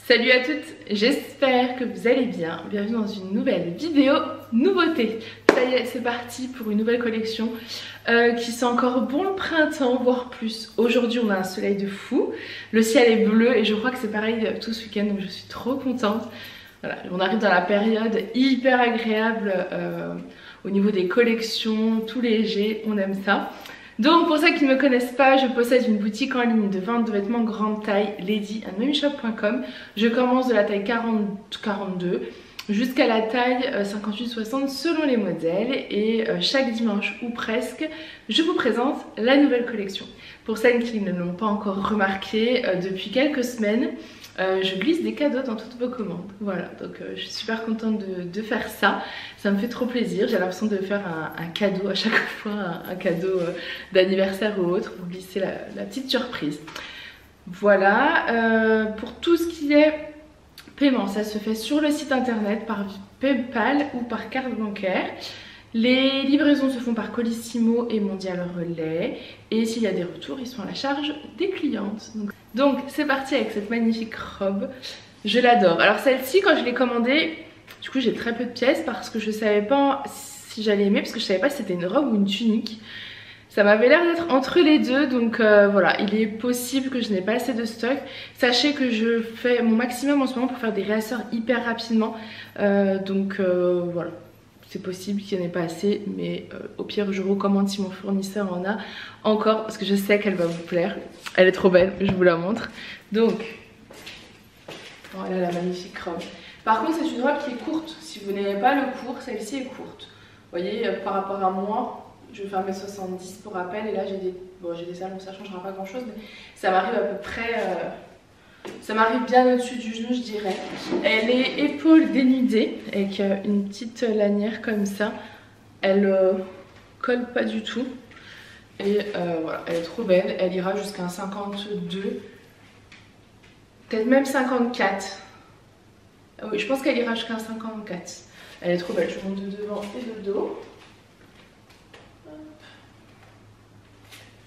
Salut à toutes, j'espère que vous allez bien. Bienvenue dans une nouvelle vidéo nouveauté. Ça y est, c'est parti pour une nouvelle collection qui sent encore bon le printemps, voire plus. Aujourd'hui, on a un soleil de fou. Le ciel est bleu et je crois que c'est pareil tout ce week-end, donc je suis trop contente. Voilà, on arrive dans la période hyper agréable au niveau des collections, tout léger, on aime ça. Donc pour ceux qui ne me connaissent pas, je possède une boutique en ligne de vente de vêtements grande taille, ladyandmamyshop.com. Je commence de la taille 40-42 jusqu'à la taille 58-60 selon les modèles et chaque dimanche ou presque, je vous présente la nouvelle collection. Pour celles qui ne l'ont pas encore remarqué, depuis quelques semaines, je glisse des cadeaux dans toutes vos commandes. Voilà, donc je suis super contente de faire ça. Ça me fait trop plaisir. J'ai l'impression de faire un cadeau à chaque fois, un cadeau d'anniversaire ou autre, pour glisser la petite surprise. Voilà, pour tout ce qui est paiement, ça se fait sur le site internet par PayPal ou par carte bancaire. Les livraisons se font par Colissimo et Mondial Relais. Et s'il y a des retours, ils sont à la charge des clientes. Donc c'est parti avec cette magnifique robe. Je l'adore. Alors celle-ci, quand je l'ai commandée, du coup j'ai très peu de pièces parce que je savais pas si j'allais aimer, parce que je savais pas si c'était une robe ou une tunique. Ça m'avait l'air d'être entre les deux, donc voilà, il est possible que je n'ai pas assez de stock. Sachez que je fais mon maximum en ce moment pour faire des réassorts hyper rapidement. Voilà. C'est possible qu'il n'y en ait pas assez, mais au pire je recommande si mon fournisseur en a encore, parce que je sais qu'elle va vous plaire. Elle est trop belle, je vous la montre. Donc, voilà la magnifique robe. Par contre c'est une robe qui est courte. Si vous n'aimez pas le court, celle-ci est courte. Vous voyez, par rapport à moi, je vais faire mes 70 pour rappel, et là j'ai des salons, ça ne changera pas grand chose, mais ça m'arrive à peu près... ça m'arrive bien au-dessus du genou, je dirais. Elle est épaule dénudée avec une petite lanière comme ça. Elle colle pas du tout. Et voilà, elle est trop belle. Elle ira jusqu'à un 52. Peut-être même 54. Ah oui, je pense qu'elle ira jusqu'à un 54. Elle est trop belle. Je vous montre de devant et de dos.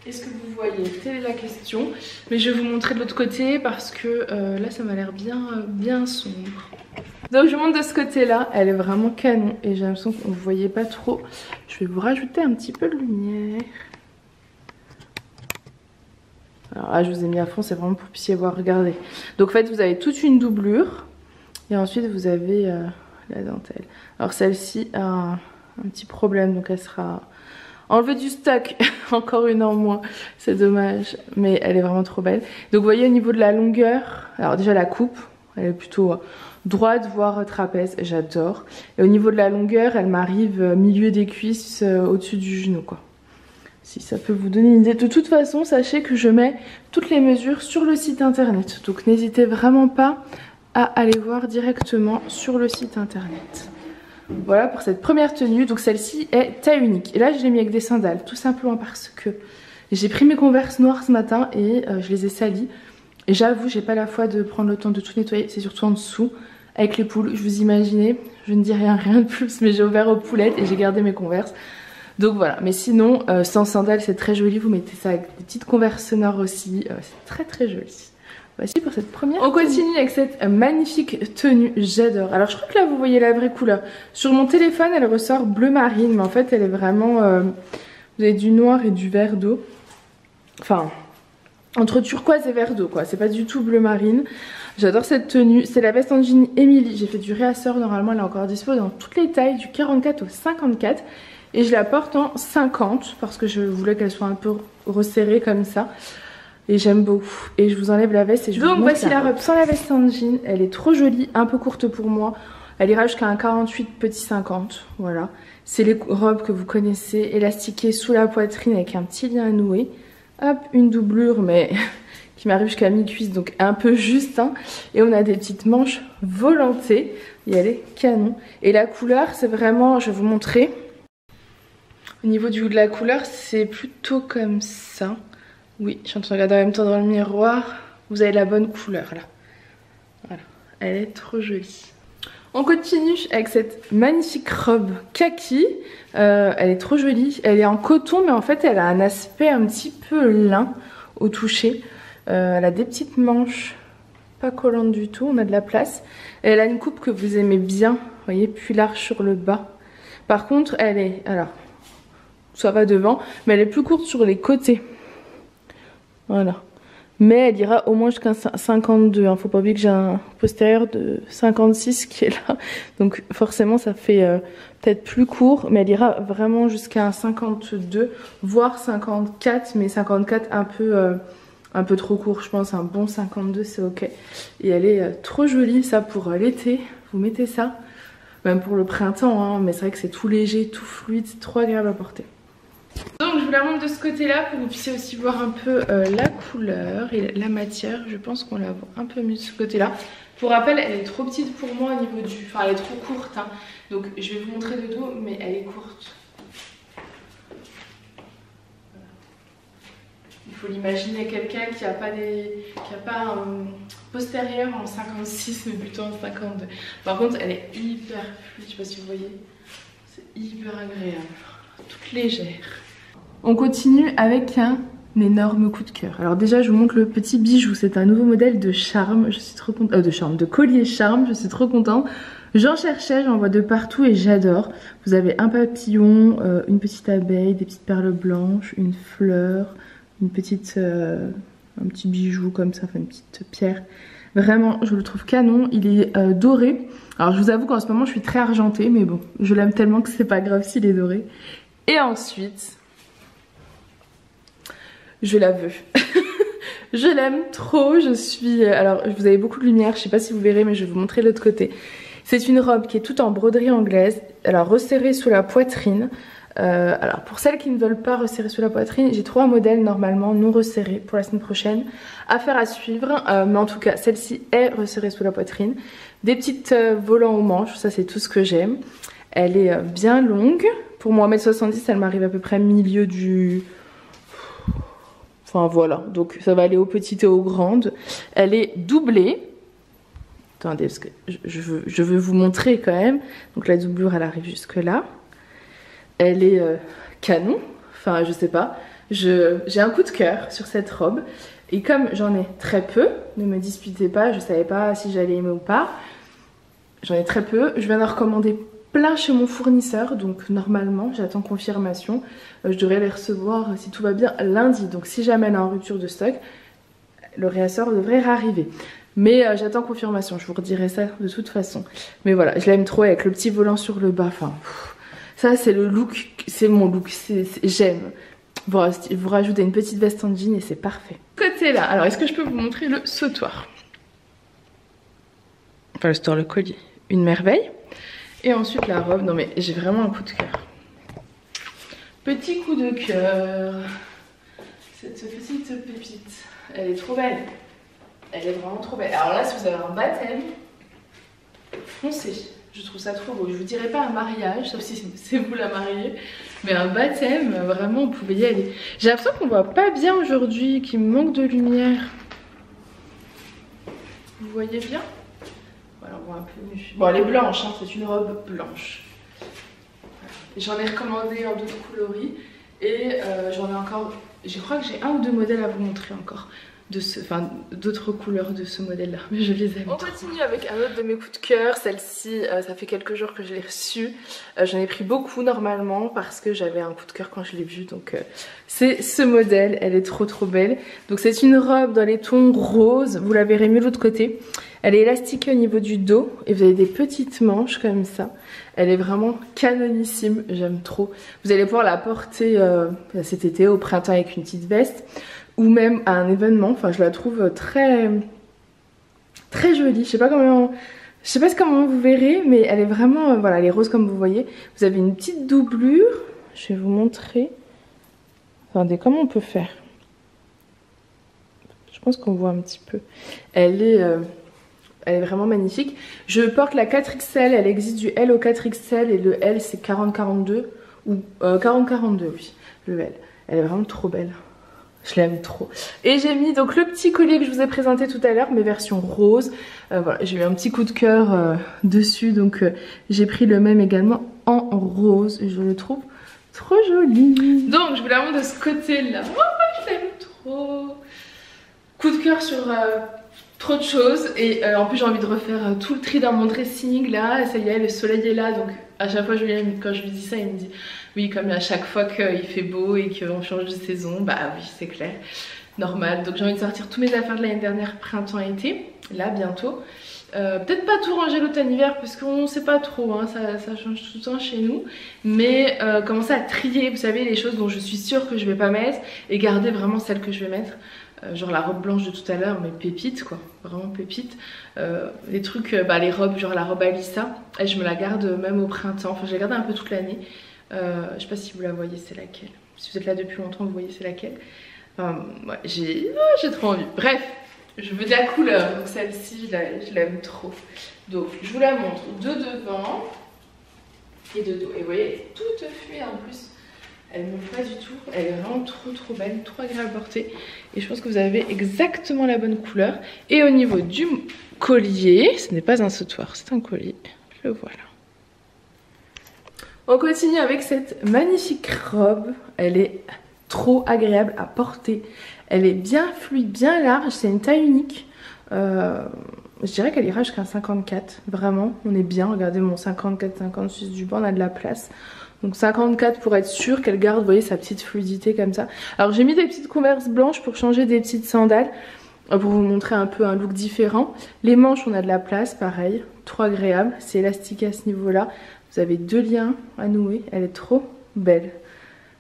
Est-ce que vous voyez? Telle est la question. Mais je vais vous montrer de l'autre côté parce que là ça m'a l'air bien sombre. Donc je vous montre de ce côté là. Elle est vraiment canon et j'ai l'impression qu'on ne voyait pas trop. Je vais vous rajouter un petit peu de lumière. Alors là je vous ai mis à fond, c'est vraiment pour que vous puissiez voir, regardez. Donc en fait vous avez toute une doublure. Et ensuite vous avez la dentelle. Alors celle-ci a un petit problème, donc elle sera... enlever du stock, encore une en moins, c'est dommage, mais elle est vraiment trop belle. Donc vous voyez au niveau de la longueur, alors déjà la coupe, elle est plutôt droite, voire trapèze, j'adore. Et au niveau de la longueur, elle m'arrive milieu des cuisses, au-dessus du genou, quoi. Si ça peut vous donner une idée. De toute façon, sachez que je mets toutes les mesures sur le site internet. Donc n'hésitez vraiment pas à aller voir directement sur le site internet. Voilà pour cette première tenue. Donc celle-ci est taille unique. Et là je l'ai mis avec des sandales, tout simplement parce que j'ai pris mes Converse noires ce matin et je les ai salies. Et j'avoue, j'ai pas la foi de prendre le temps de tout nettoyer. C'est surtout en dessous avec les poules. Je vous imaginez, je ne dis rien de plus, mais j'ai ouvert aux poulettes et j'ai gardé mes Converse. Donc voilà, mais sinon sans sandales c'est très joli. Vous mettez ça avec des petites Converse noires aussi, c'est très joli. Voici pour cette première. On continue avec cette magnifique tenue, j'adore. Alors je crois que là vous voyez la vraie couleur. Sur mon téléphone elle ressort bleu marine, mais en fait elle est vraiment... vous avez du noir et du vert d'eau. Enfin, entre turquoise et vert d'eau quoi, c'est pas du tout bleu marine. J'adore cette tenue, c'est la veste en jean Emily. J'ai fait du réassort, normalement elle est encore dispo dans toutes les tailles, du 44 au 54. Et je la porte en 50 parce que je voulais qu'elle soit un peu resserrée comme ça. Et j'aime beaucoup. Et je vous enlève la veste et je vous montre. Donc voici la robe sans la veste en jean. Elle est trop jolie, un peu courte pour moi. Elle ira jusqu'à un 48 petit 50. Voilà. C'est les robes que vous connaissez, élastiquées sous la poitrine avec un petit lien noué. Hop, une doublure mais qui m'arrive jusqu'à mi-cuisse, donc un peu juste. Hein. Et on a des petites manches volantées. Et elle est canon. Et la couleur, c'est vraiment, je vais vous montrer. Au niveau de la couleur, c'est plutôt comme ça. Oui, je suis en train de regarder en même temps dans le miroir. Vous avez la bonne couleur là. Voilà, elle est trop jolie. On continue avec cette magnifique robe kaki. Elle est trop jolie. Elle est en coton, mais en fait elle a un aspect un petit peu lin au toucher. Elle a des petites manches pas collante du tout, on a de la place. Elle a une coupe que vous aimez bien, vous voyez, plus large sur le bas. Par contre, elle est, alors, ça va devant, mais elle est plus courte sur les côtés. Voilà. Mais elle ira au moins jusqu'à 52. Hein. Faut pas oublier que j'ai un postérieur de 56 qui est là. Donc forcément ça fait peut-être plus court. Mais elle ira vraiment jusqu'à un 52, voire 54. Mais 54 un peu trop court je pense. Un bon 52 c'est ok. Et elle est trop jolie ça pour l'été. Vous mettez ça. Même pour le printemps. Hein. Mais c'est vrai que c'est tout léger, tout fluide. C'est trop agréable à porter. Donc je vous la montre de ce côté là pour que vous puissiez aussi voir un peu la couleur et la matière. Je pense qu'on la voit un peu mieux de ce côté là. Pour rappel elle est trop petite pour moi au niveau du... Enfin elle est trop courte hein. Donc je vais vous montrer de dos mais elle est courte. Voilà. Il faut l'imaginer quelqu'un qui n'a pas, un postérieur en 56 mais plutôt en 52. Par contre elle est hyper fluide, je sais pas si vous voyez. C'est hyper agréable. Toute légère. On continue avec un énorme coup de cœur. Alors déjà je vous montre le petit bijou, c'est un nouveau modèle de charme, je suis trop contente, de collier charme, je suis trop contente. J'en cherchais, j'en vois de partout et j'adore. Vous avez un papillon, une petite abeille, des petites perles blanches, une fleur, un petit bijou comme ça, enfin une petite pierre. Vraiment, je le trouve canon, il est doré. Alors je vous avoue qu'en ce moment je suis très argentée, mais bon, je l'aime tellement que c'est pas grave s'il est doré. Et ensuite, je la veux. Je l'aime trop, je suis... Alors, vous avez beaucoup de lumière, je sais pas si vous verrez, mais je vais vous montrer l'autre côté. C'est une robe qui est toute en broderie anglaise, alors resserrée sous la poitrine. Alors, pour celles qui ne veulent pas resserrer sous la poitrine, j'ai 3 modèles normalement non resserrés pour la semaine prochaine. Affaire à suivre, mais en tout cas, celle-ci est resserrée sous la poitrine. Des petites volants aux manches, ça c'est tout ce que j'aime. Elle est bien longue. Pour moi 1m70 elle m'arrive à peu près milieu du... Enfin voilà, donc ça va aller aux petites et aux grandes. Elle est doublée. Attendez parce que je veux vous montrer quand même. Donc la doublure elle arrive jusque là. Elle est canon. Enfin je sais pas. J'ai un coup de cœur sur cette robe. Et comme j'en ai très peu, ne me disputez pas, je savais pas si j'allais aimer ou pas. J'en ai très peu, je viens d'en recommander plein chez mon fournisseur, donc normalement j'attends confirmation, je devrais les recevoir si tout va bien lundi, donc si jamais elle est en rupture de stock, le réassort devrait arriver. Mais j'attends confirmation, je vous redirai ça de toute façon. Mais voilà, je l'aime trop avec le petit volant sur le bas, enfin, ça c'est le look, c'est mon look, j'aime. Vous rajoutez une petite veste en jean et c'est parfait. Côté là, alors est-ce que je peux vous montrer le sautoir? Enfin le sautoir, le collier, une merveille. Et ensuite la robe, non mais j'ai vraiment un coup de cœur. Petit coup de cœur. Cette petite pépite, elle est trop belle. Elle est vraiment trop belle. Alors là si vous avez un baptême, foncez. Je trouve ça trop beau. Je vous dirais pas un mariage, sauf si c'est vous la mariée. Mais un baptême, vraiment vous pouvez y aller. J'ai l'impression qu'on voit pas bien aujourd'hui, qu'il me manque de lumière. Vous voyez bien? Voilà, on voit un peu mieux. Bon, elle est blanche, hein, c'est une robe blanche. J'en ai recommandé en d'autres coloris. Et j'en ai encore... Je crois que j'ai 1 ou 2 modèles à vous montrer encore. D'autres couleurs de ce modèle là, mais je les aime. On continue avec un autre de mes coups de cœur. Celle-ci, ça fait quelques jours que je l'ai reçue. J'en ai pris beaucoup normalement parce que j'avais un coup de cœur quand je l'ai vue. Donc c'est ce modèle, elle est trop belle. Donc c'est une robe dans les tons roses, vous la verrez mieux de l'autre côté. Elle est élastiquée au niveau du dos et vous avez des petites manches comme ça. Elle est vraiment canonissime, j'aime trop. Vous allez pouvoir la porter cet été au printemps avec une petite veste. Ou même à un événement, enfin je la trouve très jolie, je sais pas comment vous verrez, mais elle est vraiment, voilà, elle est rose comme vous voyez. Vous avez une petite doublure, je vais vous montrer. Attendez, comment on peut faire? Je pense qu'on voit un petit peu. Elle est vraiment magnifique. Je porte la 4XL, elle existe du L au 4XL et le L c'est 40-42 ou 40-42 oui, le L. Elle est vraiment trop belle. Je l'aime trop. Et j'ai mis donc le petit collier que je vous ai présenté tout à l'heure, mais version rose. Voilà, j'ai eu un petit coup de cœur dessus, donc j'ai pris le même également en rose. Et je le trouve trop joli. Donc je vous la montre de ce côté-là. Oh, je l'aime trop. Coup de cœur sur trop de choses et en plus j'ai envie de refaire tout le tri dans mon dressing là. Ça y est, le soleil est là, donc à chaque fois quand je lui dis ça, il me dit oui, comme à chaque fois qu'il fait beau et qu'on change de saison, bah oui, c'est clair, normal. Donc j'ai envie de sortir tous mes affaires de l'année dernière, printemps-été, là bientôt. Peut-être pas tout ranger l'automne-hiver parce qu'on sait pas trop, hein, ça change tout le temps chez nous. Mais commencer à trier, vous savez, les choses dont je suis sûre que je vais pas mettre et garder vraiment celles que je vais mettre. Genre la robe blanche de tout à l'heure, mais pépite quoi, vraiment pépite. Les trucs, les robes, genre la robe Alissa, et je me la garde même au printemps, enfin je la garde un peu toute l'année. Je sais pas si vous la voyez, c'est laquelle. Si vous êtes là depuis longtemps, vous voyez c'est laquelle. Ouais, j'ai trop envie. Bref. Je veux de la couleur, donc celle-ci je l'aime trop. Donc je vous la montre de devant et de dos. Et vous voyez, elle est toute fluide en plus. Elle ne mouille pas du tout. Elle est vraiment trop belle, trop agréable à porter. Et je pense que vous avez exactement la bonne couleur. Et au niveau du collier, ce n'est pas un sautoir, c'est un collier. Le voilà. On continue avec cette magnifique robe. Elle est trop agréable à porter. Elle est bien fluide, bien large, c'est une taille unique. Je dirais qu'elle ira jusqu'à 54, vraiment, on est bien. Regardez mon 54-56 du bas, on a de la place. Donc 54 pour être sûr qu'elle garde, vous voyez, sa petite fluidité comme ça. Alors j'ai mis des petites Converse blanches pour changer des petites sandales, pour vous montrer un peu un look différent. Les manches, on a de la place, pareil, trop agréable, c'est élastique à ce niveau-là. Vous avez 2 liens à nouer, elle est trop belle.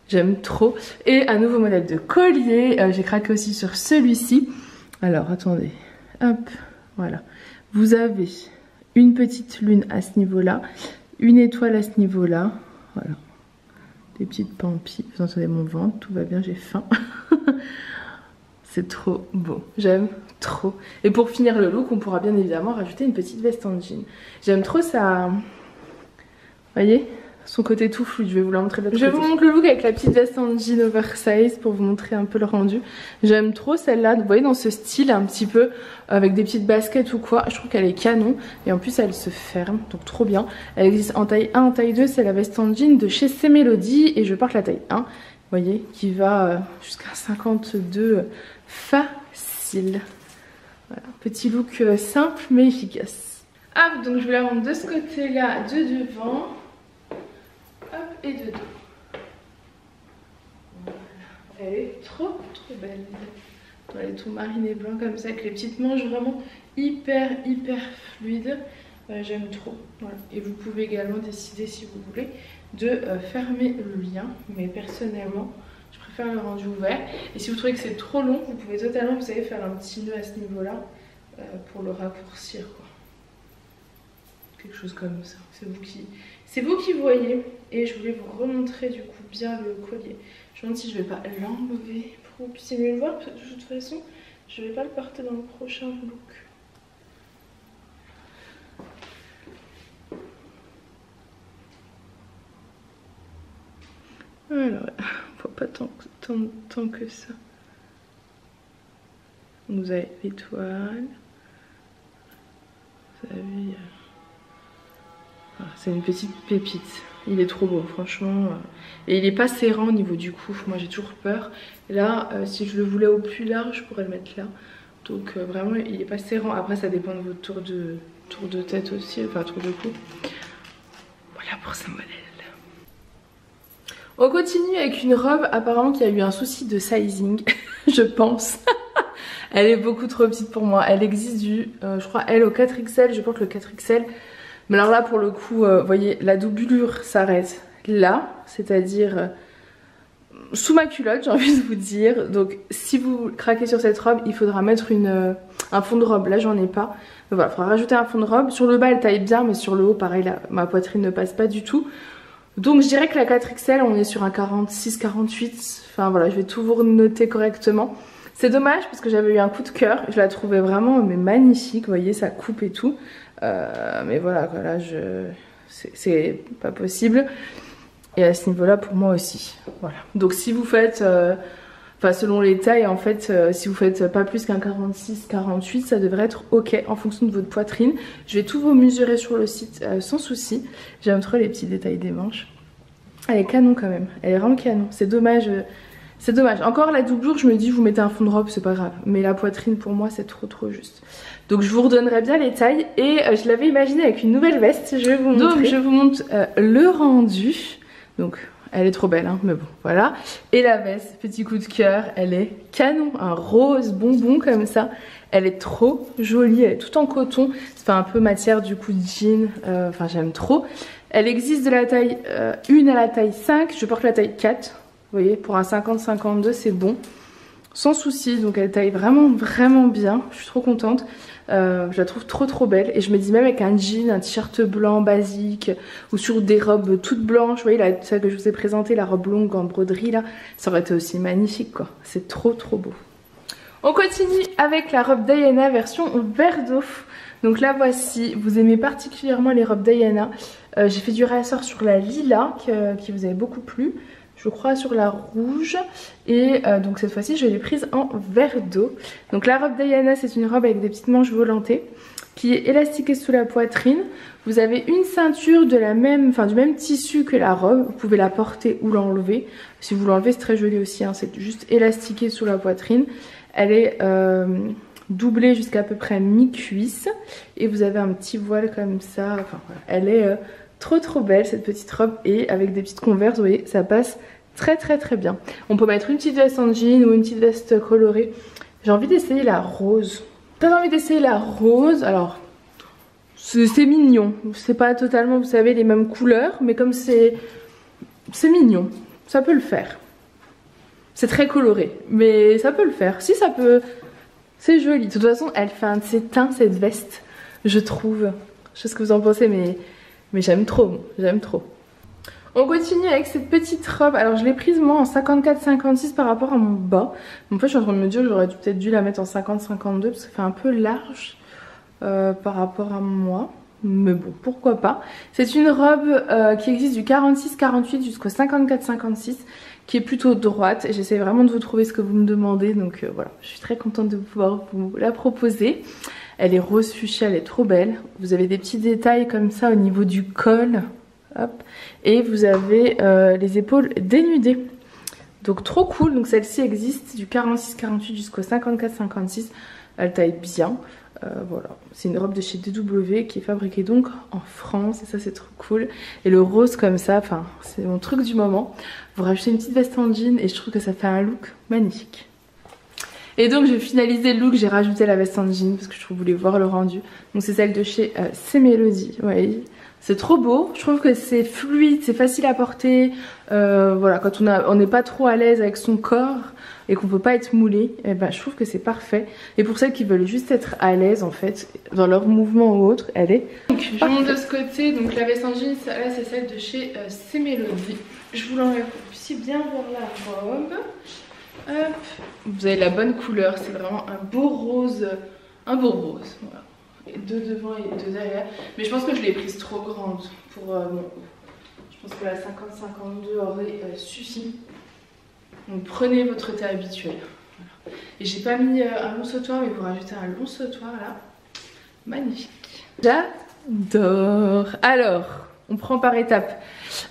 J'aime trop. Et un nouveau modèle de collier. J'ai craqué aussi sur celui-ci. Alors, attendez. Hop, voilà. Vous avez une petite lune à ce niveau-là. Une étoile à ce niveau-là. Voilà. Des petites pampilles. Vous entendez mon ventre. Tout va bien, j'ai faim. C'est trop beau. J'aime trop. Et pour finir le look, on pourra bien évidemment rajouter une petite veste en jean. J'aime trop ça. Vous voyez ? Son côté tout fluide, je vais vous la montrer de l'autre côté. Je vous montre le look avec la petite veste en jean oversize pour vous montrer un peu le rendu. J'aime trop celle-là, vous voyez dans ce style un petit peu avec des petites baskets ou quoi. Je trouve qu'elle est canon et en plus elle se ferme, donc trop bien. Elle existe en taille 1, en taille 2, c'est la veste en jean de chez C Melody et je porte la taille 1, vous voyez, qui va jusqu'à 52 facile. Voilà, petit look simple mais efficace. Hop, donc je vous la montre de ce côté-là, de devant. Hop, et de dos. Voilà. Elle est trop belle. Elle est tout mariné blanc comme ça, avec les petites manches vraiment hyper fluides. J'aime trop. Voilà. Et vous pouvez également décider, si vous voulez, de fermer le lien. Mais personnellement, je préfère le rendu ouvert. Et si vous trouvez que c'est trop long, vous pouvez totalement, vous savez, faire un petit nœud à ce niveau-là pour le raccourcir, quoi. Quelque chose comme ça. C'est vous qui voyez. Et je voulais vous remontrer du coup bien le collier. Je me demande si je vais pas l'enlever pour que vous puissiez mieux le voir. Parce que de toute façon, je vais pas le porter dans le prochain look. Alors, on voit pas tant que ça. Vous avez l'étoile. Vous avez... C'est une petite pépite. Il est trop beau, franchement. Et il est pas serrant au niveau du cou. Moi, j'ai toujours peur. Là, si je le voulais au plus large, je pourrais le mettre là. Donc, vraiment, il est pas serrant. Après, ça dépend de votre tour de tête aussi. Enfin, tour de cou. Voilà pour ce modèle. On continue avec une robe, apparemment, qui a eu un souci de sizing. Je pense. Elle est beaucoup trop petite pour moi. Elle existe je crois, elle au 4XL. Je porte le 4XL. Mais alors là pour le coup, vous voyez, la doublure s'arrête là, c'est-à-dire sous ma culotte, j'ai envie de vous dire. Donc si vous craquez sur cette robe, il faudra mettre un fond de robe. Là j'en ai pas. Donc voilà, il faudra rajouter un fond de robe. Sur le bas elle taille bien, mais sur le haut pareil, là, ma poitrine ne passe pas du tout. Donc je dirais que la 4XL, on est sur un 46-48. Enfin voilà, je vais tout vous noter correctement. C'est dommage parce que j'avais eu un coup de cœur. Je la trouvais vraiment magnifique, vous voyez, ça coupe et tout. Mais voilà, là, c'est pas possible. Et à ce niveau-là, pour moi aussi. Voilà. Donc si vous faites, enfin selon les tailles, en fait, si vous faites pas plus qu'un 46-48, ça devrait être ok en fonction de votre poitrine. Je vais tout vous mesurer sur le site sans souci. J'aime trop les petits détails des manches. Elle est canon quand même. Elle est vraiment canon. C'est dommage. C'est dommage. Encore la doublure, je me dis vous mettez un fond de robe, c'est pas grave. Mais la poitrine pour moi c'est trop juste. Donc je vous redonnerai bien les tailles. Et je l'avais imaginé avec une nouvelle veste. Je vais vous montrer. Donc je vous montre le rendu. Donc elle est trop belle hein, mais bon voilà. Et la veste, petit coup de cœur, elle est canon. Un rose bonbon comme ça. Elle est trop jolie, elle est toute en coton. Ça fait un peu matière du coup de jean. Enfin j'aime trop. Elle existe de la taille 1 à la taille 5. Je porte la taille 4. Vous voyez, pour un 50-52, c'est bon. Sans souci, donc elle taille vraiment bien. Je suis trop contente. Je la trouve trop belle. Et je me dis même avec un jean, un t-shirt blanc basique ou sur des robes toutes blanches. Vous voyez, celle que je vous ai présentée, la robe longue en broderie là, ça aurait été aussi magnifique quoi. C'est trop beau. On continue avec la robe Diana version vert d'eau. Donc la voici. Vous aimez particulièrement les robes Diana. J'ai fait du réassort sur la lilas qui vous avait beaucoup plu. Je crois sur la rouge et donc cette fois-ci je l'ai prise en vert d'eau. Donc la robe Diana c'est une robe avec des petites manches volantées qui est élastiquée sous la poitrine. Vous avez une ceinture de la même, du même tissu que la robe. Vous pouvez la porter ou l'enlever. Si vous l'enlevez c'est très joli aussi hein. C'est juste élastiqué sous la poitrine. Elle est doublée jusqu'à peu près mi-cuisse et vous avez un petit voile comme ça. Enfin voilà, elle est trop belle cette petite robe et avec des petites converses, vous voyez, ça passe très bien. On peut mettre une petite veste en jean ou une petite veste colorée. J'ai envie d'essayer la rose. Très envie d'essayer la rose. Alors, c'est mignon. C'est pas totalement, vous savez, les mêmes couleurs, mais comme c'est mignon, ça peut le faire. C'est très coloré, mais ça peut le faire. Si ça peut, c'est joli. De toute façon, elle fait un de ses teints, cette veste, je trouve. Je sais ce que vous en pensez, mais j'aime trop, j'aime trop. On continue avec cette petite robe. Alors je l'ai prise moi en 54-56 par rapport à mon bas. En fait je suis en train de me dire que j'aurais peut-être dû la mettre en 50-52 parce que ça fait un peu large par rapport à moi. Mais bon, pourquoi pas. C'est une robe qui existe du 46-48 jusqu'au 54-56 qui est plutôt droite. Et j'essaie vraiment de vous trouver ce que vous me demandez. Donc voilà, je suis très contente de pouvoir vous la proposer. Elle est rose fuchsia, elle est trop belle. Vous avez des petits détails comme ça au niveau du col. Hop. Et vous avez les épaules dénudées. Donc trop cool. Donc celle-ci existe du 46-48 jusqu'au 54-56. Elle taille bien. Voilà. C'est une robe de chez DW qui est fabriquée donc en France. Et ça c'est trop cool. Et le rose comme ça, enfin c'est mon truc du moment. Vous rajoutez une petite veste en jean et je trouve que ça fait un look magnifique. Et donc j'ai finalisé le look, j'ai rajouté la veste en jean parce que je voulais voir le rendu. Donc c'est celle de chez C'est Mélodie, ouais. C'est trop beau, je trouve que c'est fluide, c'est facile à porter. Voilà, quand on n'est pas trop à l'aise avec son corps et qu'on peut pas être moulé, eh ben, je trouve que c'est parfait. Et pour celles qui veulent juste être à l'aise en fait, dans leurs mouvements ou autres, elle est donc, je monte de ce côté, donc la veste en jean, là c'est celle de chez C'est Mélodie. Je vous l'enlève pour que vous puissiez bien voir la robe. Hop. Vous avez la bonne couleur, c'est vraiment un beau rose, voilà. Et deux devant et deux derrière. Mais je pense que je l'ai prise trop grande pour mon haut. Je pense que la 50-52 aurait suffi. Donc prenez votre taille habituelle. Voilà. Et j'ai pas mis un long sautoir, mais pour rajouter un long sautoir là, magnifique. J'adore. Alors, on prend par étapes.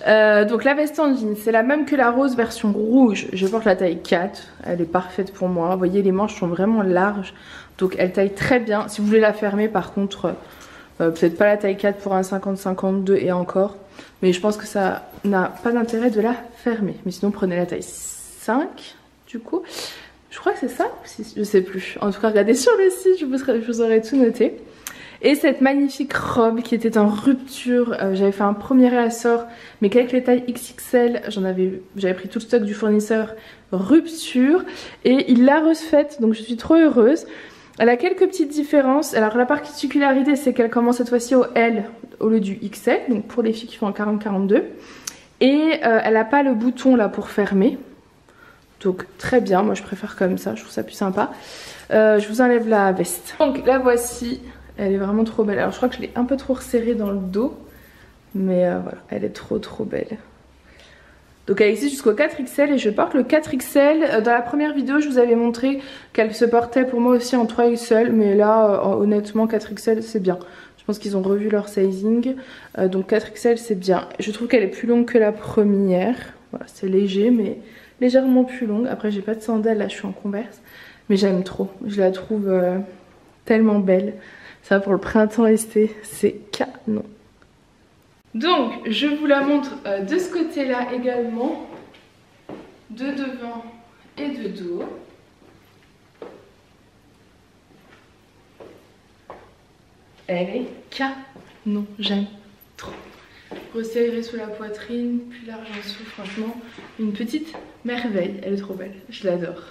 Donc la veste en jean, c'est la même que la rose version rouge. Je porte la taille 4, elle est parfaite pour moi. Vous voyez, les manches sont vraiment larges, donc elle taille très bien. Si vous voulez la fermer par contre, peut-être pas la taille 4 pour un 50-52 et encore. Mais je pense que ça n'a pas d'intérêt de la fermer. Mais sinon prenez la taille 5 du coup. Je crois que c'est ça ou 6, je sais plus. En tout cas regardez sur le site, je vous aurai tout noté. Et cette magnifique robe qui était en rupture, j'avais fait un premier réassort, mais qu'avec les tailles XXL, j'avais pris tout le stock du fournisseur rupture. Et il l'a refaite, donc je suis trop heureuse. Elle a quelques petites différences. Alors la particularité c'est qu'elle commence cette fois-ci au L au lieu du XL, donc pour les filles qui font un 40-42. Et elle n'a pas le bouton là pour fermer. Donc très bien, moi je préfère comme ça, je trouve ça plus sympa. Je vous enlève la veste. Donc la voici. Elle est vraiment trop belle. Alors je crois que je l'ai un peu trop resserrée dans le dos. Mais voilà, elle est trop belle. Donc elle existe jusqu'au 4XL et je porte le 4XL. Dans la première vidéo je vous avais montré qu'elle se portait pour moi aussi en 3XL. Mais là honnêtement 4XL c'est bien. Je pense qu'ils ont revu leur sizing. Donc 4XL c'est bien. Je trouve qu'elle est plus longue que la première. Voilà, c'est léger mais légèrement plus longue. Après j'ai pas de sandales, là je suis en Converse. Mais j'aime trop, je la trouve tellement belle. Ça pour le printemps esté, c'est canon. Donc je vous la montre de ce côté là également. De devant et de dos. Elle est canon, j'aime trop. Resserrée sous la poitrine, plus large en dessous, franchement, une petite merveille. Elle est trop belle, je l'adore.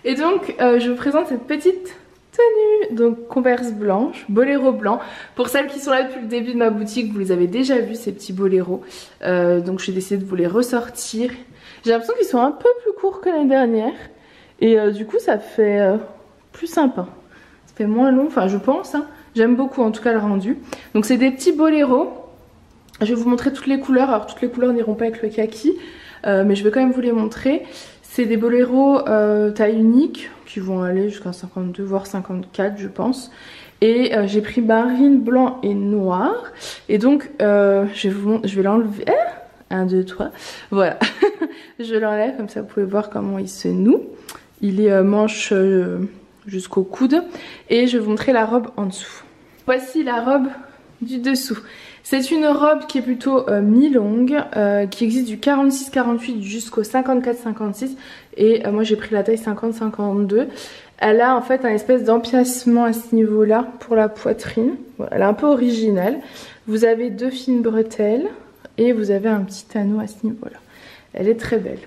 Et donc, je vous présente cette petite tenue. Donc, Converse blanche, boléro blanc. Pour celles qui sont là depuis le début de ma boutique, vous les avez déjà vus, ces petits boléros. Donc, j'ai décidé de vous les ressortir. J'ai l'impression qu'ils sont un peu plus courts que l'année dernière. Et du coup, ça fait plus sympa. Ça fait moins long, enfin, je pense, hein. J'aime beaucoup en tout cas le rendu. Donc c'est des petits boléros. Je vais vous montrer toutes les couleurs. Alors toutes les couleurs n'iront pas avec le kaki. Mais je vais quand même vous les montrer. C'est des boléros taille unique. Qui vont aller jusqu'à 52 voire 54 je pense. Et j'ai pris marine, blanc et noir. Et donc je vais l'enlever. 1, 2, 3. Voilà. Je l'enlève comme ça vous pouvez voir comment il se noue. Il est manche jusqu'au coude. Et je vais vous montrer la robe en dessous. Voici la robe du dessous. C'est une robe qui est plutôt mi-longue, qui existe du 46-48 jusqu'au 54-56. Et moi j'ai pris la taille 50-52. Elle a en fait un espèce d'empiècement à ce niveau-là pour la poitrine. Voilà, elle est un peu originale. Vous avez 2 fines bretelles et vous avez un petit anneau à ce niveau-là. Elle est très belle.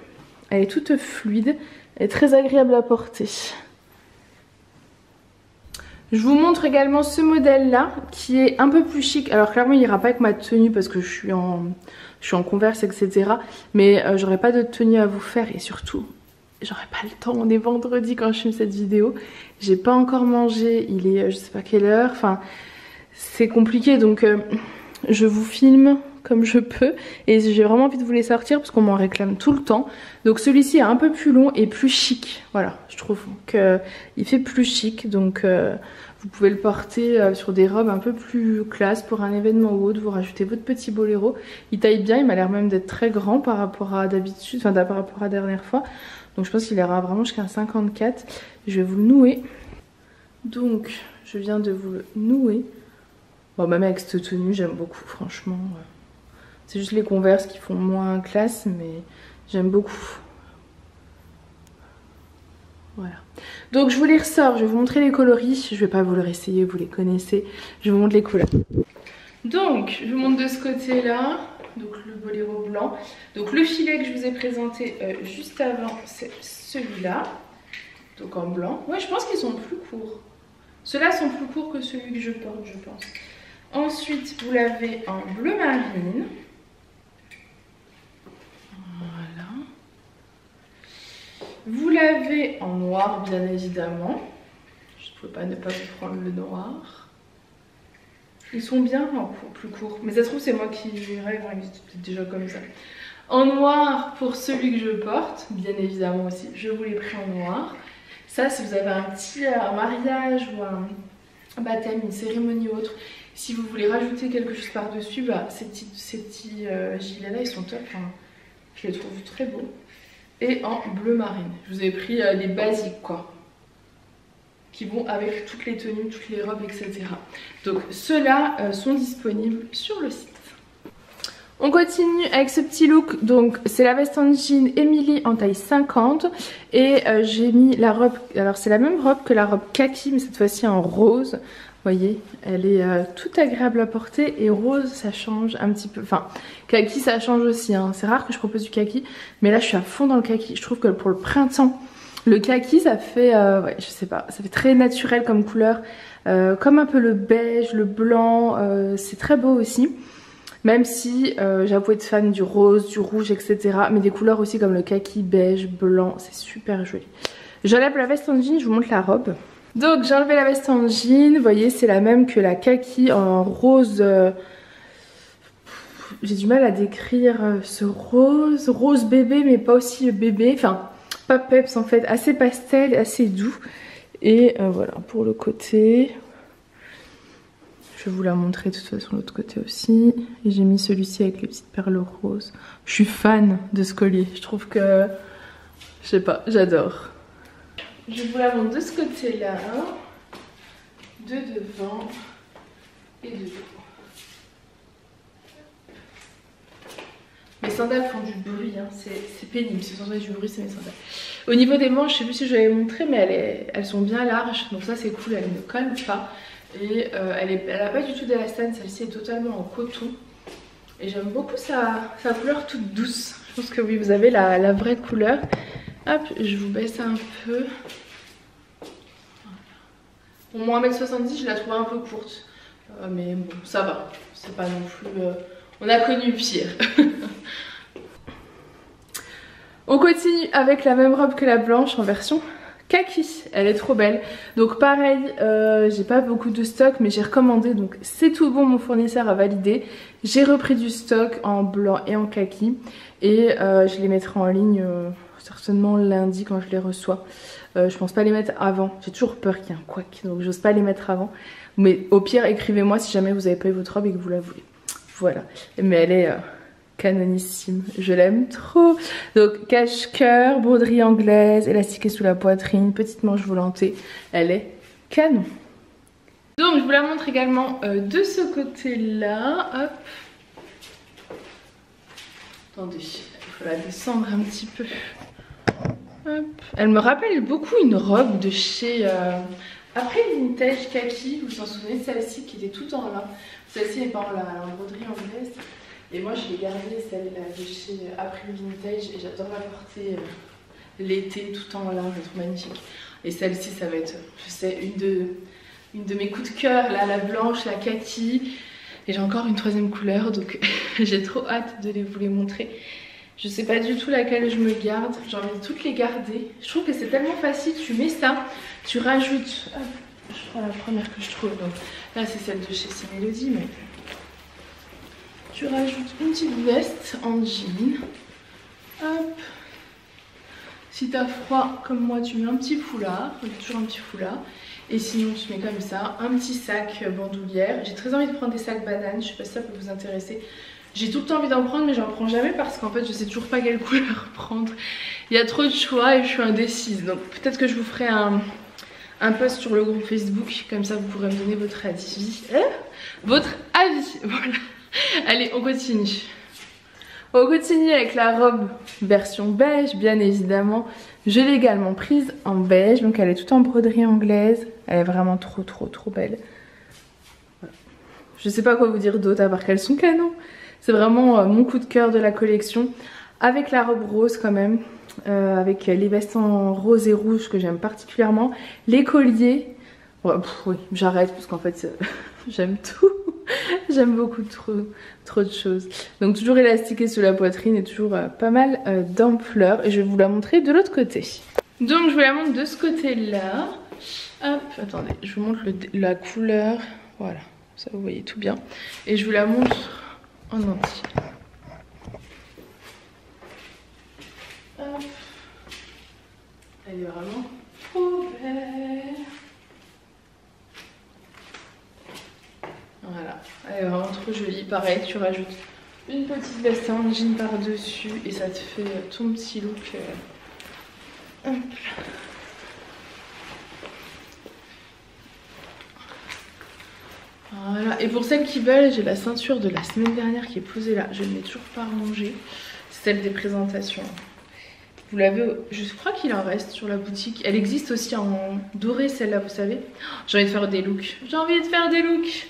Elle est toute fluide, elle est très agréable à porter. Je vous montre également ce modèle là qui est un peu plus chic. Alors clairement il ira pas avec ma tenue parce que je suis en Converse etc. Mais j'aurai pas de tenue à vous faire et surtout j'aurai pas le temps. On est vendredi quand je filme cette vidéo. J'ai pas encore mangé, il est je sais pas quelle heure. Enfin c'est compliqué donc je vous filme comme je peux et j'ai vraiment envie de vous les sortir parce qu'on m'en réclame tout le temps. Donc celui-ci est un peu plus long et plus chic. Voilà, je trouve qu'il fait plus chic donc vous pouvez le porter sur des robes un peu plus classe pour un événement ou autre. Vous rajoutez votre petit boléro. Il taille bien, il m'a l'air même d'être très grand par rapport à d'habitude, enfin par rapport à la dernière fois. Donc je pense qu'il ira vraiment jusqu'à 54. Je vais vous le nouer. Donc je viens de vous le nouer. Bon même avec cette tenue j'aime beaucoup franchement. C'est juste les Converse qui font moins classe mais j'aime beaucoup. Voilà. Donc je vous les ressors, je vais vous montrer les coloris. Je vais pas vous le réessayer, vous les connaissez. Je vous montre les couleurs. Donc je vous montre de ce côté là. Donc le boléro blanc. Donc le filet que je vous ai présenté juste avant c'est celui-là. Donc en blanc. Ouais je pense qu'ils sont plus courts. Ceux-là sont plus courts que celui que je porte je pense. Ensuite vous l'avez en bleu marine. Voilà. Vous l'avez en noir bien évidemment. Je ne pouvais pas ne pas vous prendre le noir. Ils sont bien en plus courts. Mais ça se trouve c'est moi qui rêve, ils étaient peut-être déjà comme ça. En noir pour celui que je porte, bien évidemment aussi, je vous l'ai pris en noir. Ça si vous avez un petit mariage ou un baptême, une cérémonie ou autre, si vous voulez rajouter quelque chose par-dessus, bah, ces petits gilets là ils sont top. Enfin, je les trouve très beaux. Et en bleu marine. Je vous ai pris les basiques quoi. Qui vont avec toutes les tenues, toutes les robes, etc. Donc ceux-là sont disponibles sur le site. On continue avec ce petit look. Donc c'est la veste en jean Emily en taille 50. Et j'ai mis la robe, alors c'est la même robe que la robe kaki mais cette fois-ci en rose. Vous voyez, elle est toute agréable à porter et rose ça change un petit peu. Enfin, kaki ça change aussi, hein. C'est rare que je propose du kaki, mais là je suis à fond dans le kaki. Je trouve que pour le printemps, le kaki ça fait, ouais, je sais pas, ça fait très naturel comme couleur. Comme un peu le beige, le blanc, c'est très beau aussi. Même si j'avoue être fan du rose, du rouge, etc. Mais des couleurs aussi comme le kaki, beige, blanc, c'est super joli. J'enlève la veste en jean, je vous montre la robe. Donc j'ai enlevé la veste en jean, vous voyez c'est la même que la kaki en rose. J'ai du mal à décrire ce rose bébé mais pas aussi bébé, enfin pas peps en fait, assez pastel, assez doux. Et voilà pour le côté. Je vais vous la montrer de toute façon l'autre côté aussi. Et j'ai mis celui-ci avec les petites perles roses. Je suis fan de ce collier, je trouve que Je sais pas, j'adore. Je vous la montre de ce côté-là, de devant et de dos. Mes sandales font du bruit, hein. C'est pénible, si vous entendez du bruit, c'est mes sandales. Au niveau des manches, je sais plus si je l'avais montré, mais elles sont bien larges, donc ça c'est cool, elles ne collent pas. Et elle a pas du tout d'élastane, celle-ci est totalement en coton. Et j'aime beaucoup sa couleur toute douce. Je pense que oui, vous avez la vraie couleur. Hop, je vous baisse un peu. Pour moi 1m70, je la trouve un peu courte. Mais bon, ça va. C'est pas non plus... on a connu pire. On continue avec la même robe que la blanche en version kaki. Elle est trop belle. Donc pareil, j'ai pas beaucoup de stock, mais j'ai recommandé. Donc c'est tout bon, mon fournisseur a validé. J'ai repris du stock en blanc et en kaki. Et je les mettrai en ligne certainement lundi quand je les reçois. Je pense pas les mettre avant. J'ai toujours peur qu'il y ait un couac, donc j'ose pas les mettre avant. Mais au pire, écrivez-moi si jamais vous avez pas eu votre robe et que vous la voulez. Voilà. Mais elle est... canonissime, je l'aime trop. Donc cache-cœur, broderie anglaise, élastiquée sous la poitrine, petite manche volantée, elle est canon. Donc je vous la montre également de ce côté-là. Hop. Attendez, il faut la descendre un petit peu. Hop. Elle me rappelle beaucoup une robe de chez après Vintage Kaki, vous vous en souvenez, celle-ci qui était tout en lin. Celle-ci est pas en lin, en broderie anglaise. Et moi je l'ai gardée celle-là de chez April Vintage et j'adore la porter l'été tout en lin, je la trouve magnifique. Et celle-ci ça va être, je sais, une de mes coups de cœur, là, la blanche, la kaki. Et j'ai encore une troisième couleur, donc j'ai trop hâte de vous les montrer. Je sais pas du tout laquelle je me garde, j'ai envie de toutes les garder. Je trouve que c'est tellement facile, tu mets ça, tu rajoutes, hop, je prends la première que je trouve, donc là c'est celle de chez Melody, mais... Tu rajoutes une petite veste en jean. Hop. Si t'as froid comme moi, tu mets un petit foulard. Toujours un petit foulard. Et sinon, tu mets comme ça un petit sac bandoulière. J'ai très envie de prendre des sacs bananes. Je sais pas si ça peut vous intéresser. J'ai tout le temps envie d'en prendre, mais j'en prends jamais parce qu'en fait, je sais toujours pas quelle couleur prendre. Il y a trop de choix et je suis indécise. Donc peut-être que je vous ferai un post sur le groupe Facebook. Comme ça, vous pourrez me donner votre avis. Votre avis, voilà. Allez, on continue. On continue avec la robe version beige, bien évidemment. Je l'ai également prise en beige, donc elle est toute en broderie anglaise. Elle est vraiment trop belle. Voilà. Je sais pas quoi vous dire d'autre à part qu'elles sont canons. C'est vraiment mon coup de cœur de la collection. Avec la robe rose quand même, avec les vestes en rose et rouge que j'aime particulièrement. Les colliers. Ouais, oui, j'arrête parce qu'en fait j'aime tout. J'aime beaucoup trop de choses. Donc toujours élastiquée sous la poitrine et toujours pas mal d'ampleur. Et je vais vous la montrer de l'autre côté. Donc je vous la montre de ce côté-là. Hop, attendez, je vous montre la couleur. Voilà, ça vous voyez tout bien. Et je vous la montre en entier. Hop. Elle est vraiment trop belle. Voilà, elle est vraiment trop jolie. Pareil, tu rajoutes une petite veste en jean par-dessus et ça te fait ton petit look. Hop. Voilà, et pour celles qui veulent, j'ai la ceinture de la semaine dernière qui est posée là. Je ne l'ai toujours pas rangée. C'est celle des présentations. Vous l'avez, je crois qu'il en reste sur la boutique. Elle existe aussi en doré celle-là, vous savez. J'ai envie de faire des looks. J'ai envie de faire des looks.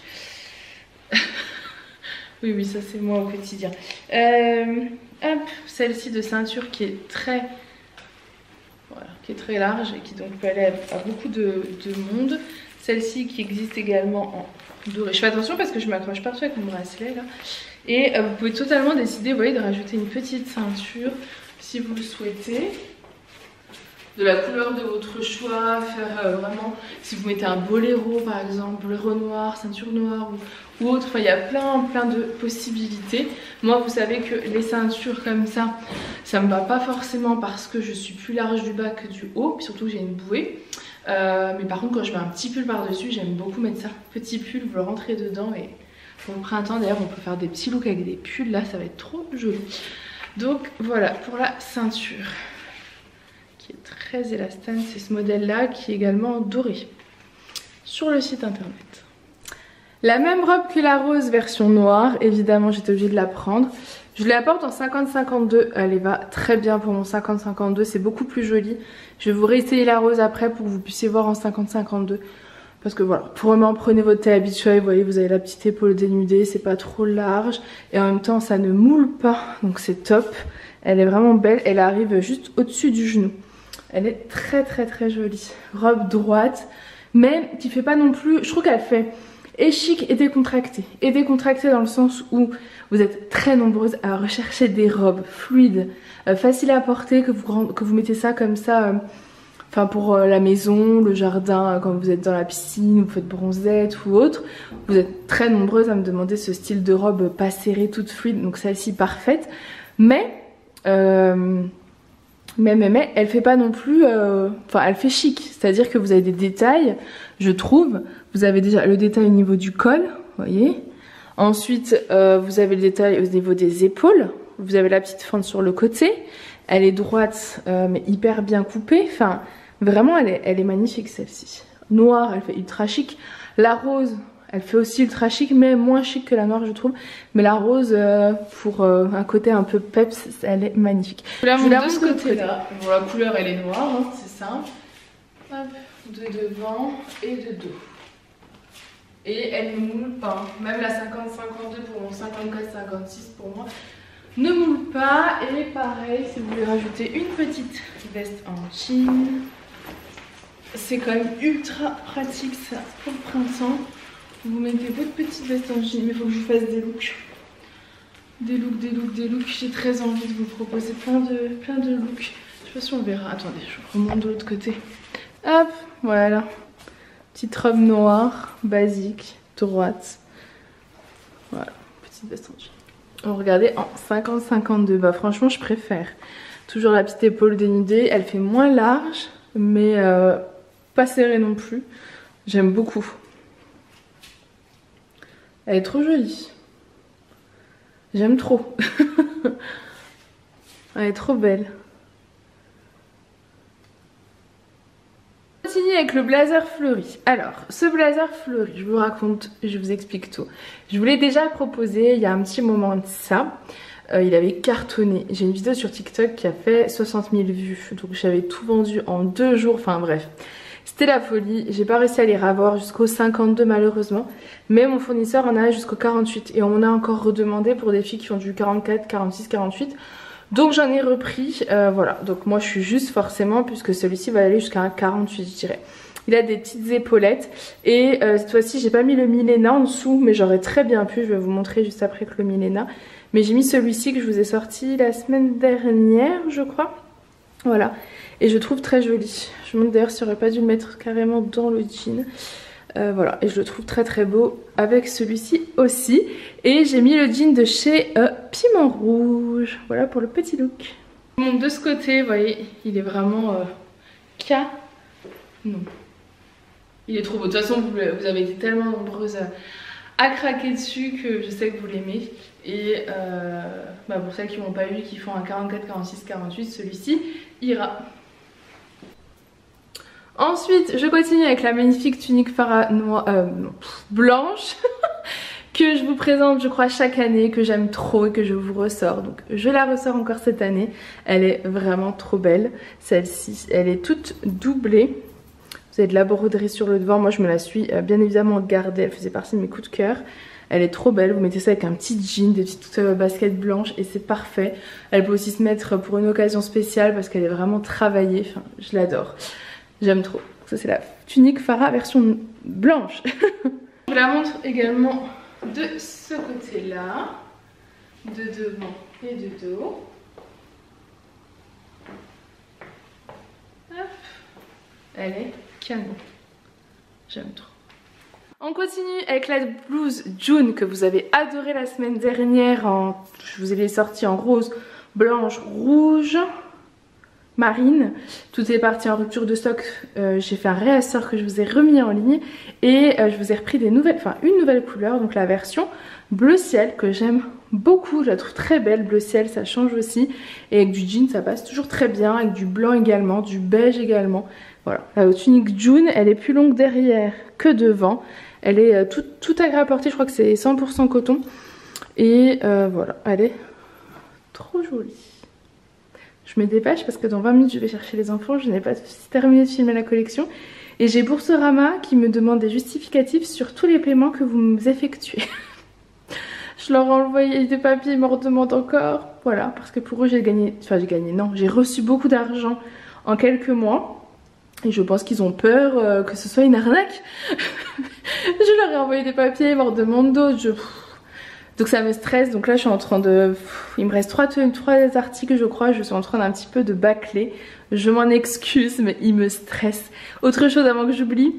Oui, ça c'est moi au quotidien. Hop, celle-ci de ceinture qui est très... Voilà, qui est très large et qui donc peut aller à beaucoup de monde. Celle-ci qui existe également en doré. Je fais attention parce que je m'accroche partout avec mon bracelet là. Et vous pouvez totalement décider, vous voyez, de rajouter une petite ceinture si vous le souhaitez. De la couleur de votre choix, faire vraiment, si vous mettez un boléro par exemple, boléro noir, ceinture noire ou autre, enfin il y a plein de possibilités. Moi vous savez que les ceintures comme ça me va pas forcément parce que je suis plus large du bas que du haut, puis surtout j'ai une bouée. Mais par contre quand je mets un petit pull par dessus, j'aime beaucoup mettre ça, petit pull, vous le rentrez dedans et pour le printemps d'ailleurs on peut faire des petits looks avec des pulls, là ça va être trop joli. Donc voilà pour la ceinture. qui est très élastane, c'est ce modèle là qui est également doré sur le site internet. La même robe que la rose version noire, évidemment j'étais obligée de la prendre. Je la porte en 50-52, elle va très bien pour mon 50-52, c'est beaucoup plus joli. Je vais vous réessayer la rose après pour que vous puissiez voir en 50-52. Parce que voilà, pour vraiment prenez votre taille habituelle, vous voyez vous avez la petite épaule dénudée, c'est pas trop large. Et en même temps ça ne moule pas, donc c'est top. Elle est vraiment belle, elle arrive juste au-dessus du genou. Elle est très jolie. Robe droite, mais qui fait pas non plus, je trouve qu'elle fait et chic et décontractée. Et décontractée dans le sens où vous êtes très nombreuses à rechercher des robes fluides, faciles à porter, que vous mettez ça comme ça, enfin pour la maison, le jardin, quand vous êtes dans la piscine, vous faites bronzette ou autre. Vous êtes très nombreuses à me demander ce style de robe pas serrée, toute fluide, donc celle-ci parfaite. Mais elle fait pas non plus, enfin elle fait chic, c'est-à-dire que vous avez des détails, je trouve. Vous avez déjà le détail au niveau du col, vous voyez. Ensuite, vous avez le détail au niveau des épaules. Vous avez la petite fente sur le côté. Elle est droite, mais hyper bien coupée. Enfin, vraiment, elle est magnifique celle-ci. Noire, elle fait ultra chic. La rose, elle fait aussi ultra chic, mais moins chic que la noire, je trouve. Mais la rose, pour un côté un peu peps, elle est magnifique. Je vous la montre de ce côté-là. Bon, la couleur, elle est noire, hein, c'est simple. Hop, de devant et de dos. Et elle ne moule pas. Même la 50-52 pour mon 54-56 pour moi ne moule pas. Et pareil, si vous voulez rajouter une petite veste en jean, c'est quand même ultra pratique ça pour le printemps. Vous mettez votre petite veste en jean, mais il faut que je vous fasse des looks. Des looks. J'ai très envie de vous proposer plein de looks. Je sais pas si on verra. Attendez, je remonte de l'autre côté. Hop, voilà. Petite robe noire, basique, droite. Voilà, petite veste en jean. Regardez en 50-52. Bah franchement, je préfère. Toujours la petite épaule dénudée. Elle fait moins large, mais pas serrée non plus. J'aime beaucoup. Elle est trop jolie. J'aime trop. Elle est trop belle. On continue avec le blazer fleuri. Alors, ce blazer fleuri, je vous raconte, je vous explique tout. Je vous l'ai déjà proposé il y a un petit moment de ça. Il avait cartonné. J'ai une vidéo sur TikTok qui a fait 60 000 vues. Donc j'avais tout vendu en 2 jours. Enfin bref, c'était la folie. J'ai pas réussi à les ravoir jusqu'au 52 malheureusement. Mais mon fournisseur en a jusqu'au 48. Et on m'en a encore redemandé pour des filles qui ont du 44, 46, 48. Donc j'en ai repris, voilà, donc moi je suis juste forcément, puisque celui-ci va aller jusqu'à un 48 je dirais. Il a des petites épaulettes et cette fois-ci j'ai pas mis le Milena en dessous, mais j'aurais très bien pu, je vais vous montrer juste après que le Milena. Mais j'ai mis celui-ci que je vous ai sorti la semaine dernière je crois, voilà. Et je trouve très joli, je me demande d'ailleurs si j'aurais pas dû le mettre carrément dans le jean. Voilà, et je le trouve très beau avec celui-ci aussi. Et j'ai mis le jean de chez Piment Rouge. Voilà pour le petit look. Bon, de ce côté, vous voyez, il est vraiment non. Il est trop beau. De toute façon, vous avez été tellement nombreuses à craquer dessus que je sais que vous l'aimez. Et pour celles qui n'ont pas eu, qui font un 44, 46, 48, celui-ci ira. Ensuite, je continue avec la magnifique tunique Farah blanche que je vous présente, je crois, chaque année, que j'aime trop et que je vous ressors. Donc, je la ressors encore cette année. Elle est vraiment trop belle. Celle-ci, elle est toute doublée. Vous avez de la broderie sur le devant. Moi, je me la suis bien évidemment gardée. Elle faisait partie de mes coups de cœur. Elle est trop belle. Vous mettez ça avec un petit jean, des petites baskets blanches et c'est parfait. Elle peut aussi se mettre pour une occasion spéciale parce qu'elle est vraiment travaillée. Enfin, je l'adore. J'aime trop. Ça c'est la tunique Farah version blanche. Je vous la montre également de ce côté-là. De devant et de dos. Hop. Elle est canon. J'aime trop. On continue avec la blouse June que vous avez adoré la semaine dernière. Je vous ai sorti en rose, blanche, rouge. marine. Tout est parti en rupture de stock. J'ai fait un réassort que je vous ai remis en ligne et je vous ai repris une nouvelle couleur, donc la version bleu ciel que j'aime beaucoup. Je la trouve très belle, bleu ciel, ça change aussi. Et avec du jean ça passe toujours très bien, avec du blanc également, du beige également. Voilà, la tunique June, elle est plus longue derrière que devant. Elle est tout agréable à porter, je crois que c'est 100% coton. Et voilà, elle est trop jolie. Je me dépêche parce que dans 20 minutes je vais chercher les enfants. Je n'ai pas terminé de filmer la collection. Et j'ai Boursorama qui me demande des justificatifs sur tous les paiements que vous effectuez. Je leur ai envoyé des papiers, ils me redemandent encore. Voilà, parce que pour eux j'ai reçu beaucoup d'argent en quelques mois. Et je pense qu'ils ont peur que ce soit une arnaque. Je leur ai envoyé des papiers, ils me redemandent d'autres. Donc ça me stresse, donc là je suis en train de... Il me reste 3 articles je crois, je suis en train d'un petit peu de bâcler. Je m'en excuse mais il me stresse. Autre chose avant que j'oublie,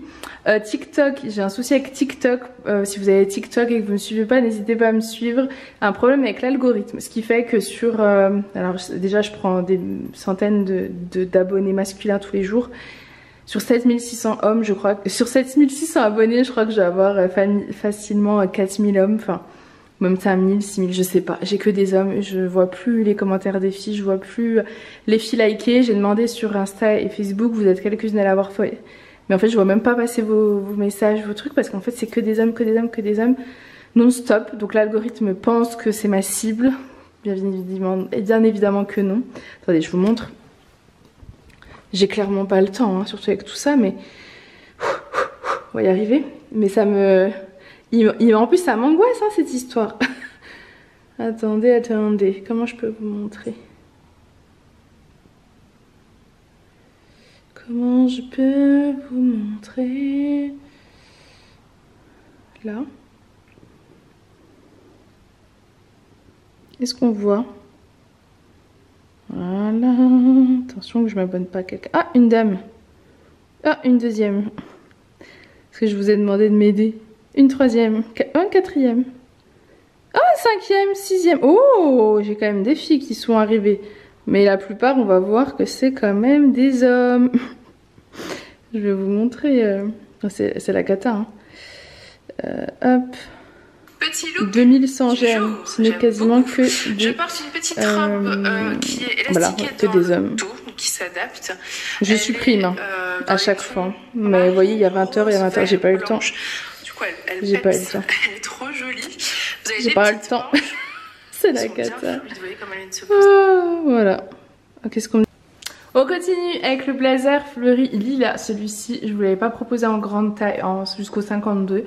TikTok, j'ai un souci avec TikTok. Si vous avez TikTok et que vous ne me suivez pas, n'hésitez pas à me suivre. Un problème avec l'algorithme, ce qui fait que sur... alors déjà je prends des centaines d'abonnés masculins tous les jours. Sur 7600 hommes, je crois que... Sur 7600 abonnés, je crois que je vais avoir facilement 4000 hommes, enfin... Même 5000, 6000, je sais pas. J'ai que des hommes, je vois plus les commentaires des filles, je vois plus les filles liker. J'ai demandé sur Insta et Facebook, vous êtes quelques-unes à l'avoir fait. Mais en fait, je vois même pas passer vos messages, vos trucs, parce qu'en fait, c'est que des hommes, que des hommes, que des hommes, non-stop. Donc l'algorithme pense que c'est ma cible. Bien évidemment que non. Attendez, je vous montre. J'ai clairement pas le temps, hein, surtout avec tout ça, mais... On va y arriver. Mais ça me... En plus ça m'angoisse hein, cette histoire. attendez, comment je peux vous montrer? Comment je peux vous montrer? Là. Est-ce qu'on voit? Voilà. Attention que je m'abonne pas à quelqu'un. Ah, une dame. Ah, une deuxième. Parce que je vous ai demandé de m'aider. Une troisième, un quatrième, cinquième, sixième. Oh, j'ai quand même des filles qui sont arrivées. Mais la plupart, on va voir que c'est quand même des hommes. Je vais vous montrer. C'est la cata. Hein. Hop. Petit look 2100 j'aime. Ce n'est quasiment que des... Je porte une petite robe qui est élastique voilà, que des hommes. Qui s'adapte. Je supprime à chaque fois. Mais vous voyez, il y a 20h, il y a 20h, j'ai pas eu le temps. J'ai pas eu le temps. Elle est trop jolie. J'ai pas eu le temps. C'est la cata. Oh, voilà. Qu'est-ce qu'on... On continue avec le blazer fleuri lilas. Celui-ci, je vous l'avais pas proposé en grande taille, jusqu'au 52.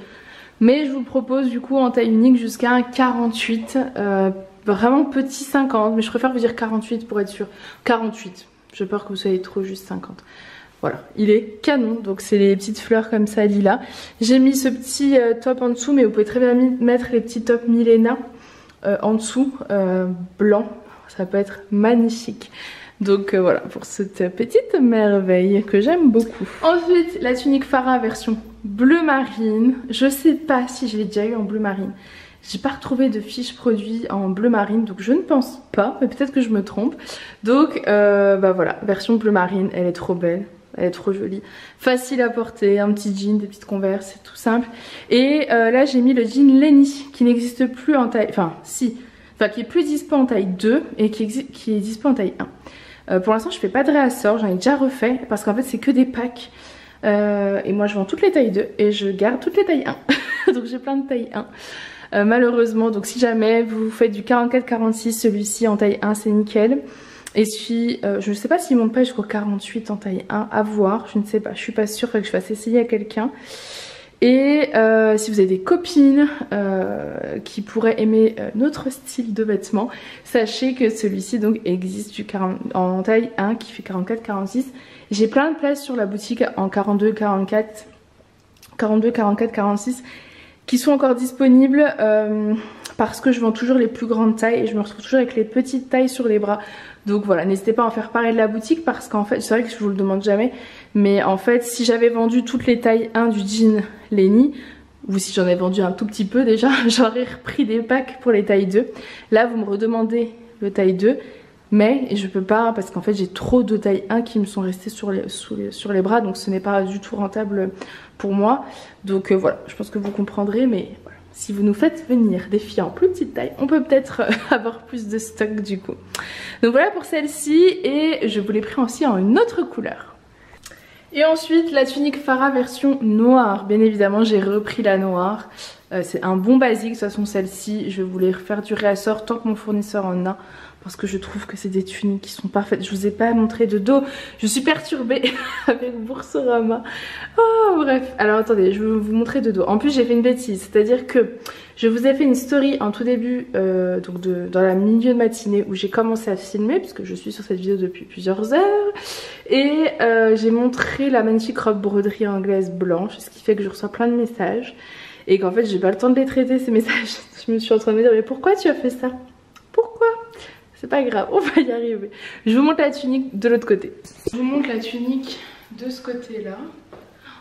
Mais je vous propose du coup en taille unique jusqu'à un 48. Vraiment petit 50. Mais je préfère vous dire 48 pour être sûr. 48. J'ai peur que vous soyez trop juste 50. Voilà, il est canon, donc c'est les petites fleurs comme ça, lilas. J'ai mis ce petit top en dessous, mais vous pouvez très bien mettre les petits tops Milena en dessous, blanc. Ça peut être magnifique. Donc voilà, pour cette petite merveille que j'aime beaucoup. Ensuite, la tunique Farah version bleu marine. Je sais pas si je l'ai déjà eu en bleu marine. J'ai pas retrouvé de fiche produit en bleu marine, donc je ne pense pas, mais peut-être que je me trompe. Donc bah voilà, version bleu marine, elle est trop belle. Elle est trop jolie, facile à porter, un petit jean, des petites converses, c'est tout simple. Et là j'ai mis le jean Lenny qui n'existe plus en taille, qui est plus dispo en taille 2 et qui est dispo en taille 1. Pour l'instant je fais pas de réassort, j'en ai déjà refait parce qu'en fait c'est que des packs. Et moi je vends toutes les tailles 2 et je garde toutes les tailles 1. Donc j'ai plein de taille 1. Malheureusement, donc si jamais vous faites du 44-46, celui-ci en taille 1 c'est nickel. Et puis, je ne sais pas s'il monte pas jusqu'au 48 en taille 1, à voir, je ne sais pas, je suis pas sûre, que je fasse essayer à quelqu'un. Et si vous avez des copines qui pourraient aimer notre style de vêtements, sachez que celui-ci donc existe en taille 1 qui fait 44-46. J'ai plein de places sur la boutique en 42-44, 46 qui sont encore disponibles parce que je vends toujours les plus grandes tailles et je me retrouve toujours avec les petites tailles sur les bras. Donc voilà, n'hésitez pas à en faire pareil de la boutique parce qu'en fait, c'est vrai que je vous le demande jamais, mais en fait si j'avais vendu toutes les tailles 1 du jean Lenny, ou si j'en avais vendu un tout petit peu déjà, j'aurais repris des packs pour les tailles 2. Là vous me redemandez le taille 2, Mais je peux pas parce qu'en fait j'ai trop de taille 1 qui me sont restés sur les bras, donc ce n'est pas du tout rentable pour moi. Donc voilà, je pense que vous comprendrez, mais voilà. Si vous nous faites venir des filles en plus petite taille, on peut peut-être avoir plus de stock du coup. Donc voilà pour celle-ci, et je vous l'ai pris aussi en une autre couleur. Et ensuite la tunique Farah version noire. Bien évidemment j'ai repris la noire. C'est un bon basique, de toute façon celle-ci je vais vous les refaire du réassort tant que mon fournisseur en a. Parce que je trouve que c'est des tuniques qui sont parfaites. Je vous ai pas montré de dos. Je suis perturbée avec Boursorama. Oh bref. Alors attendez, je vais vous montrer de dos. En plus j'ai fait une bêtise. C'est-à-dire que je vous ai fait une story en tout début, donc dans la milieu de matinée, où j'ai commencé à filmer. Puisque je suis sur cette vidéo depuis plusieurs heures. Et j'ai montré la magnifique robe broderie anglaise blanche. Ce qui fait que je reçois plein de messages. Et qu'en fait j'ai pas le temps de les traiter ces messages. Je me suis en train de me dire, mais pourquoi tu as fait ça? Pourquoi? C'est pas grave, on va y arriver. Je vous montre la tunique de l'autre côté. Je vous montre la tunique de ce côté-là.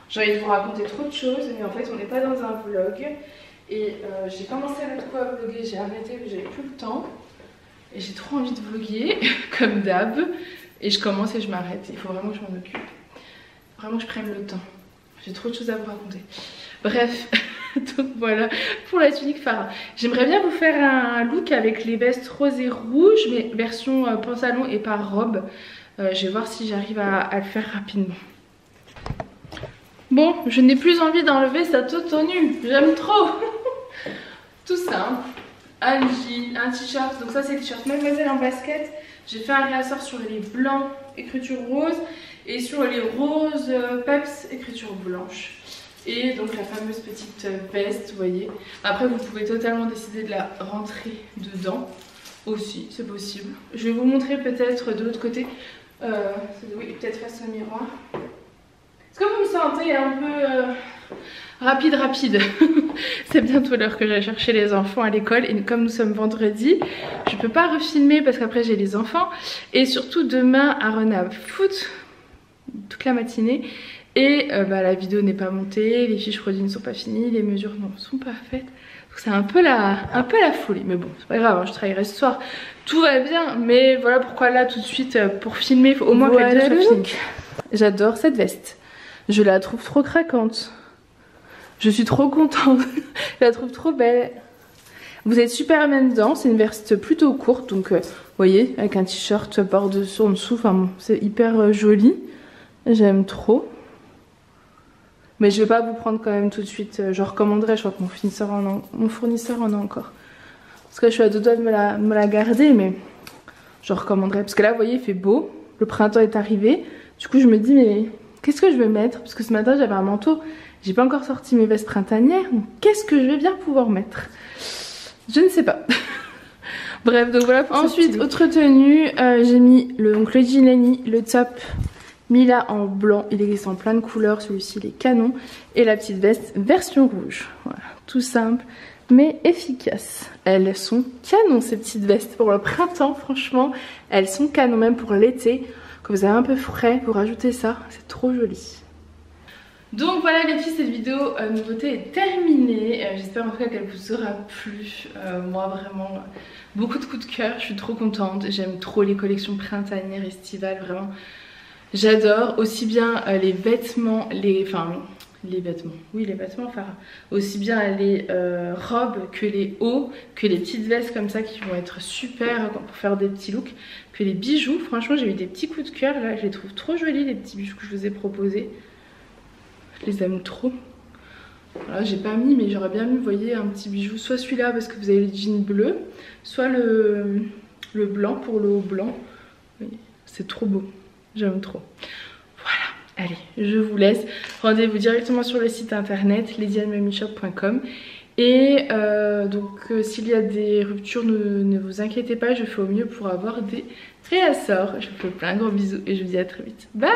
J'ai envie de vous raconter trop de choses, mais en fait on n'est pas dans un vlog. Et j'ai commencé l'autre fois à vlogger, j'ai arrêté parce que j'avais plus le temps. Et j'ai trop envie de vlogger, comme d'hab. Et je commence et je m'arrête, il faut vraiment que je m'en occupe. Vraiment que je prenne le temps. J'ai trop de choses à vous raconter. Bref, donc voilà pour la tunique Farah. J'aimerais bien vous faire un look avec les vestes rose et rouge, mais version pantalon et pas robe. Je vais voir si j'arrive à le faire rapidement. Bon, je n'ai plus envie d'enlever cette tenue. J'aime trop. Tout simple. Un jean, un t-shirt. Donc ça c'est le t-shirt Mademoiselle en basket. J'ai fait un réassort sur les blancs, écriture rose. Et sur les roses peps, écriture blanche. Et donc la fameuse petite veste, vous voyez. Après vous pouvez totalement décider de la rentrer dedans aussi, c'est possible. Je vais vous montrer peut-être de l'autre côté, oui, peut-être face au miroir. Est-ce que vous me sentez un peu rapide C'est bientôt l'heure que j'aille chercher les enfants à l'école. Et comme nous sommes vendredi, je peux pas refilmer parce qu'après j'ai les enfants. Et surtout demain, Aaron a foot toute la matinée. Et la vidéo n'est pas montée, les fiches produits ne sont pas finies, les mesures ne sont pas faites. Donc c'est un peu la folie. Mais bon, c'est pas grave, hein, je travaillerai ce soir. Tout va bien, mais voilà pourquoi là tout de suite pour filmer, il faut au moins que la vidéo soit finie. J'adore cette veste. Je la trouve trop craquante. Je suis trop contente. Je la trouve trop belle. Vous êtes super bien dedans, c'est une veste plutôt courte. Donc vous voyez, avec un t-shirt par-dessus en dessous, enfin bon, c'est hyper joli. J'aime trop. Mais je vais pas vous prendre quand même tout de suite. Je recommanderais, je crois que mon fournisseur en a encore. Parce que je suis à deux doigts de me la garder, mais je recommanderais. Parce que là, vous voyez, il fait beau. Le printemps est arrivé. Du coup, je me dis, mais qu'est-ce que je vais mettre? Parce que ce matin, j'avais un manteau. J'ai pas encore sorti mes vestes printanières. Donc, qu'est-ce que je vais bien pouvoir mettre? Je ne sais pas. Bref, donc voilà pour ensuite, autre tenue. J'ai mis le jean Lenny, le top. Mis là en blanc, il existe en plein de couleurs, celui-ci il est canon. Et la petite veste version rouge, voilà, tout simple mais efficace. Elles sont canon ces petites vestes pour le printemps, franchement, elles sont canon même pour l'été. Quand vous avez un peu frais, vous rajoutez ça, c'est trop joli. Donc voilà les filles, cette vidéo nouveauté est terminée. J'espère en tout cas qu'elle vous aura plu. Moi vraiment, beaucoup de coups de cœur, je suis trop contente. J'aime trop les collections printanières, estivales, vraiment. J'adore aussi bien les vêtements, les vêtements Farah, aussi bien les robes que les hauts, que les petites vestes comme ça qui vont être super pour faire des petits looks, que les bijoux. Franchement j'ai eu des petits coups de cœur là, je les trouve trop jolis les petits bijoux que je vous ai proposés. Je les aime trop. Voilà, j'ai pas mis mais j'aurais bien mis, vous voyez, un petit bijou, soit celui-là parce que vous avez les jeans bleus, soit le blanc pour le haut blanc. C'est trop beau. J'aime trop. Voilà, allez, je vous laisse. Rendez-vous directement sur le site internet ladyandmummyshop.com. Et s'il y a des ruptures, ne vous inquiétez pas, je fais au mieux pour avoir des réassorts. Je vous fais plein de gros bisous et je vous dis à très vite. Bye!